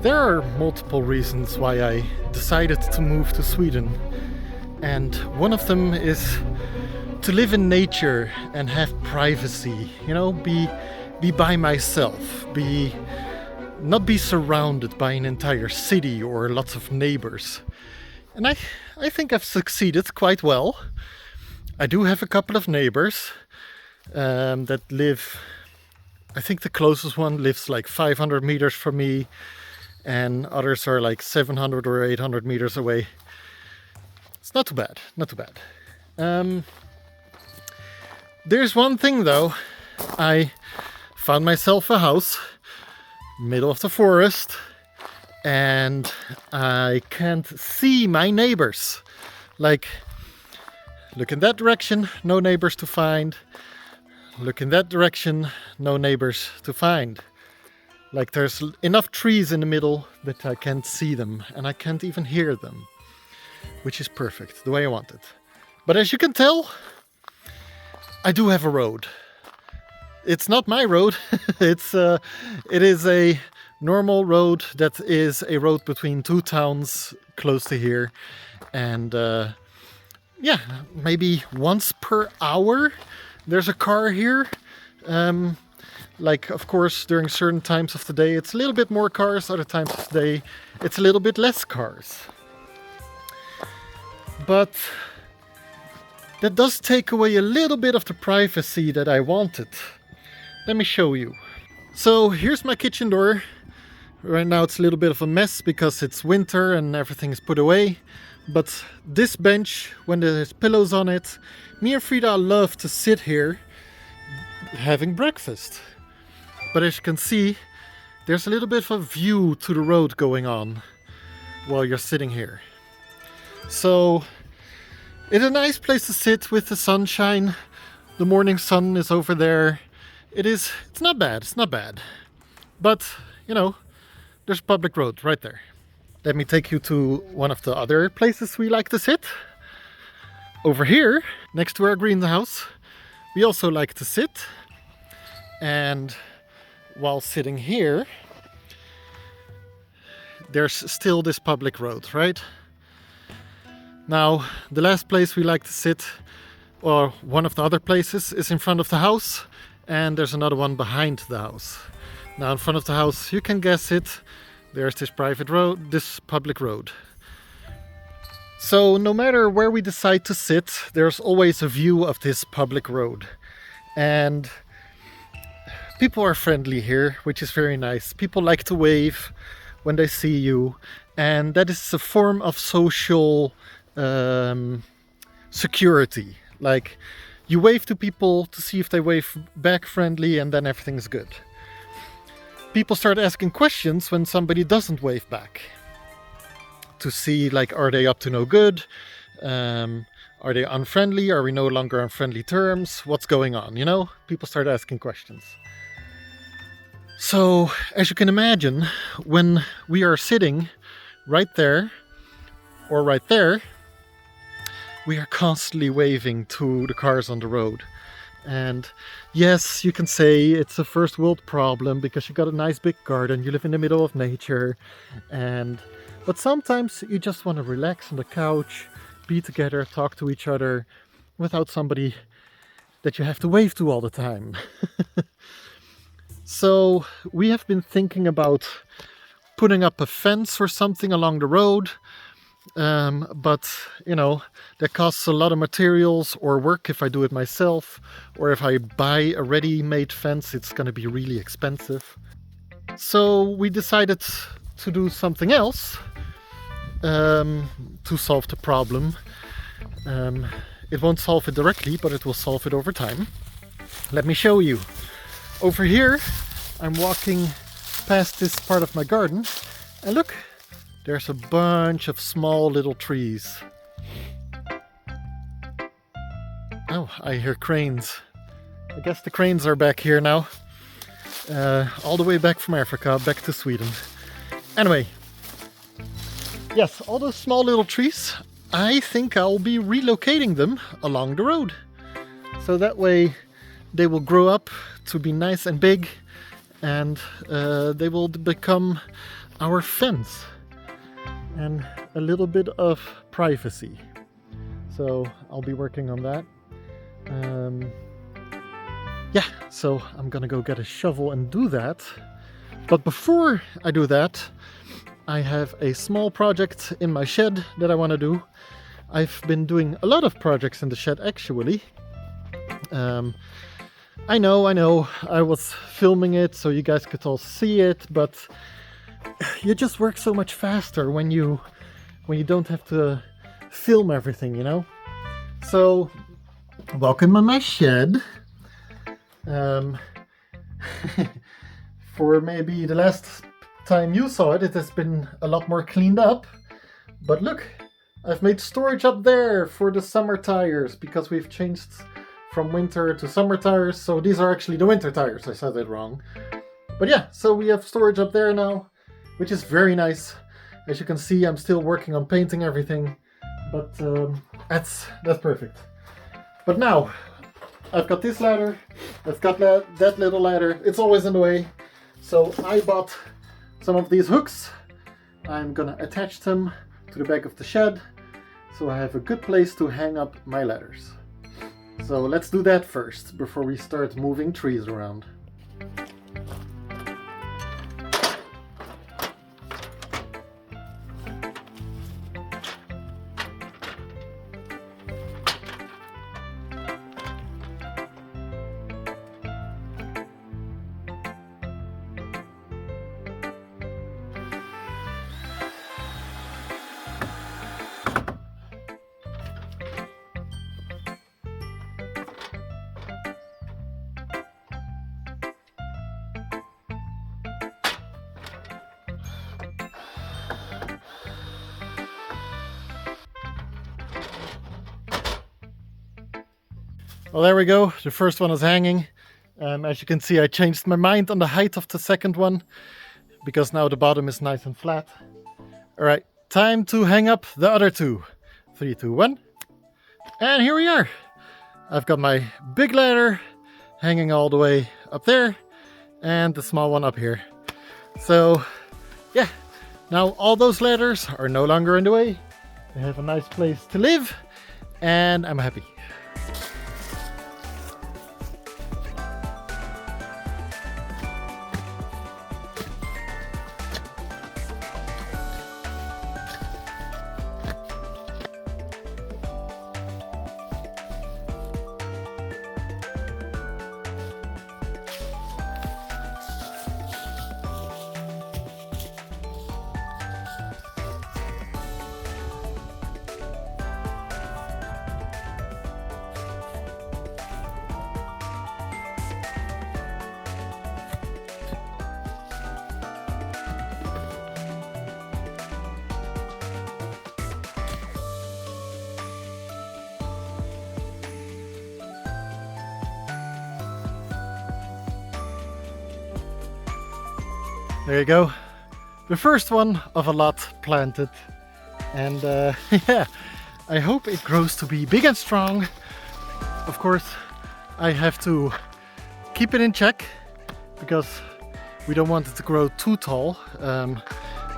There are multiple reasons why I decided to move to Sweden, and one of them is to live in nature and have privacy, be by myself, not be surrounded by an entire city or lots of neighbors. And I think I've succeeded quite well. I do have a couple of neighbors that live, I think the closest one lives like 500 meters from me, and others are like 700 or 800 meters away. It's not too bad, not too bad. There's one thing though. I found myself a house, middle of the forest, and I can't see my neighbors. Like, look in that direction, no neighbors to find. Look in that direction, no neighbors to find. Like, there's enough trees in the middle that I can't see them, and I can't even hear them, which is perfect, the way I want it. But as you can tell, I do have a road. It's not my road. It is a normal road that is a road between two towns close to here, and yeah, maybe once per hour there's a car here. Like, of course, during certain times of the day, it's a little bit more cars. Other times of the day, it's a little bit less cars. But that does take away a little bit of the privacy that I wanted. Let me show you. So here's my kitchen door. Right now it's a little bit of a mess because it's winter and everything is put away. But this bench, when there's pillows on it, me and Frida love to sit here having breakfast. But as you can see, there's a little bit of a view to the road going on while you're sitting here. So it's a nice place to sit with the sunshine. The morning sun is over there. It's not bad. But, there's a public road right there. Let me take you to one of the other places we like to sit. Over here, next to our greenhouse, we also like to sit. And while sitting here, there's still this public road, right? Now, the last place we like to sit, or one of the other places, is in front of the house, and there's another one behind the house. Now, in front of the house, you can guess it, there's this private road, this public road. So, no matter where we decide to sit, there's always a view of this public road. And people are friendly here, which is very nice. People like to wave when they see you, and that is a form of social security. Like, you wave to people to see if they wave back friendly, and then everything's good. People start asking questions when somebody doesn't wave back. to see, like, are they up to no good? Are they unfriendly? Are we no longer on friendly terms? What's going on? You know, people start asking questions. So, as you can imagine, when we are sitting right there or right there, we are constantly waving to the cars on the road. And yes, you can say it's a first world problem because you got a nice big garden, you live in the middle of nature, but sometimes you just want to relax on the couch, be together, talk to each other without somebody that you have to wave to all the time. So we have been thinking about putting up a fence or something along the road, but you know, that costs a lot of materials or work if I do it myself, or if I buy a ready-made fence, it's going to be really expensive. So we decided to do something else to solve the problem. It won't solve it directly, but it will solve it over time. Let me show you. Over here, I'm walking past this part of my garden, and look, there's a bunch of small little trees. Oh, I hear cranes. I guess the cranes are back here now. All the way back from Africa, back to Sweden. Anyway, yes, all those small little trees, I think I'll be relocating them along the road. So that way they will grow up to be nice and big, and they will become our fence and a little bit of privacy. So I'll be working on that. Yeah, so I'm gonna go get a shovel and do that. But before I do that, I have a small project in my shed that I want to do. I've been doing a lot of projects in the shed actually. I know, I was filming it so you guys could all see it, but you just work so much faster when you don't have to film everything, you know? So, welcome in my shed. For maybe the last time you saw it, it has been a lot more cleaned up. But look, I've made storage up there for the summer tires because we've changed from winter to summer tires. So these are actually the winter tires, I said that wrong. But yeah, so we have storage up there now, which is very nice. As you can see, I'm still working on painting everything, but that's perfect. But now, I've got this ladder, I've got that little ladder, it's always in the way. So I bought some of these hooks. I'm gonna attach them to the back of the shed, so I have a good place to hang up my ladders. So let's do that first, before we start moving trees around. Well, there we go. The first one is hanging. As you can see, I changed my mind on the height of the second one because now the bottom is nice and flat. All right, time to hang up the other two. 3, 2, 1. And here we are. I've got my big ladder hanging all the way up there and the small one up here. So yeah, now all those ladders are no longer in the way. They have a nice place to live and I'm happy. There you go. The first one of a lot planted. And yeah, I hope it grows to be big and strong. Of course, I have to keep it in check because we don't want it to grow too tall.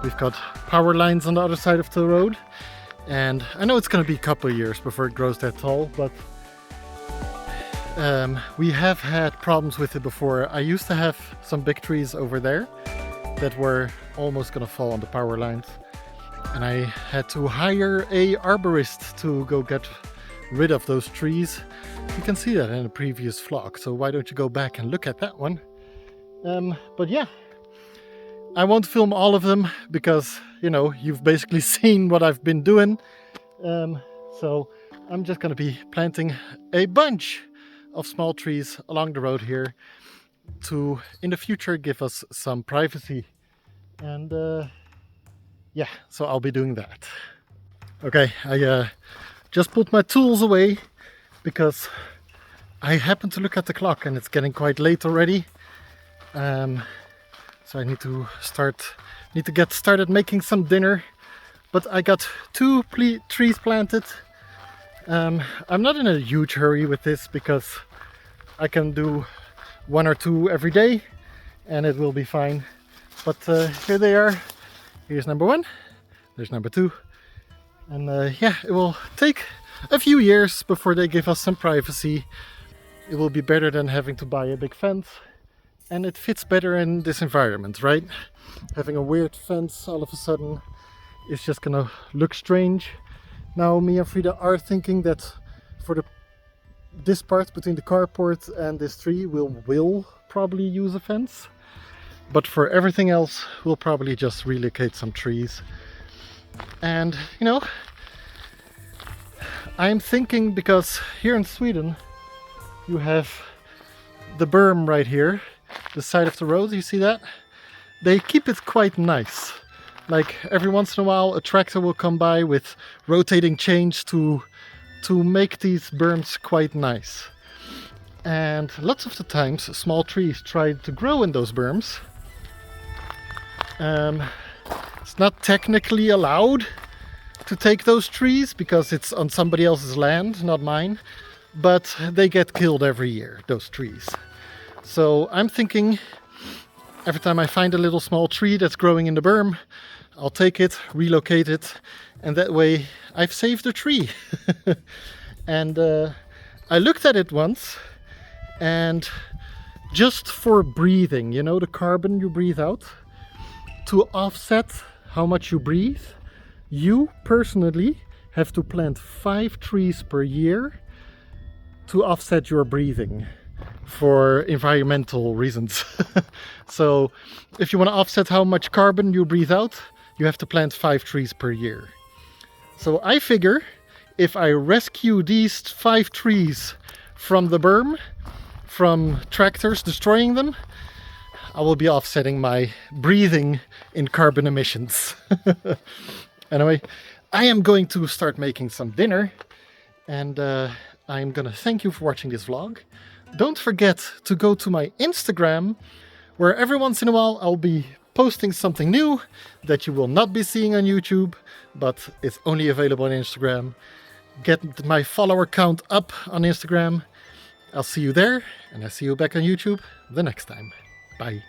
We've got power lines on the other side of the road. And I know it's going to be a couple of years before it grows that tall, but we have had problems with it before. I used to have some big trees over there that were almost going to fall on the power lines. And I had to hire a arborist to go get rid of those trees. You can see that in a previous vlog, so why don't you go back and look at that one. But yeah, I won't film all of them because, you know, you've basically seen what I've been doing. So I'm just going to be planting a bunch of small trees along the road here to, in the future, give us some privacy. And yeah, so I'll be doing that. Okay, I just put my tools away because I happened to look at the clock and it's getting quite late already. So I need to get started making some dinner. But I got 2 trees planted. I'm not in a huge hurry with this because I can do 1 or 2 every day and it will be fine. But here they are. Here's number 1. There's number 2. And yeah, it will take a few years before they give us some privacy. It will be better than having to buy a big fence. And it fits better in this environment, right? Having a weird fence all of a sudden is just gonna look strange. Now me and Frida are thinking that for this part between the carport and this tree we'll probably use a fence. But for everything else we'll probably just relocate some trees. And you know, I'm thinking because here in Sweden you have the berm right here, the side of the road, you see that? They keep it quite nice. Like every once in a while a tractor will come by with rotating chains to make these berms quite nice. And lots of the times small trees try to grow in those berms. It's not technically allowed to take those trees because it's on somebody else's land, not mine. But they get killed every year, those trees. So I'm thinking every time I find a little small tree that's growing in the berm, I'll take it, relocate it, and that way I've saved a tree. And I looked at it once, and just for breathing, you know, the carbon you breathe out, to offset how much you breathe, you personally have to plant 5 trees per year to offset your breathing for environmental reasons. So if you want to offset how much carbon you breathe out, you have to plant 5 trees per year. So I figure if I rescue these 5 trees from the berm, from tractors destroying them, I will be offsetting my breathing in carbon emissions. Anyway, I am going to start making some dinner, and I'm gonna thank you for watching this vlog. Don't forget to go to my Instagram, where every once in a while I'll be posting something new that you will not be seeing on YouTube, but it's only available on Instagram. Get my follower count up on Instagram. I'll see you there, and I'll see you back on YouTube the next time. Bye.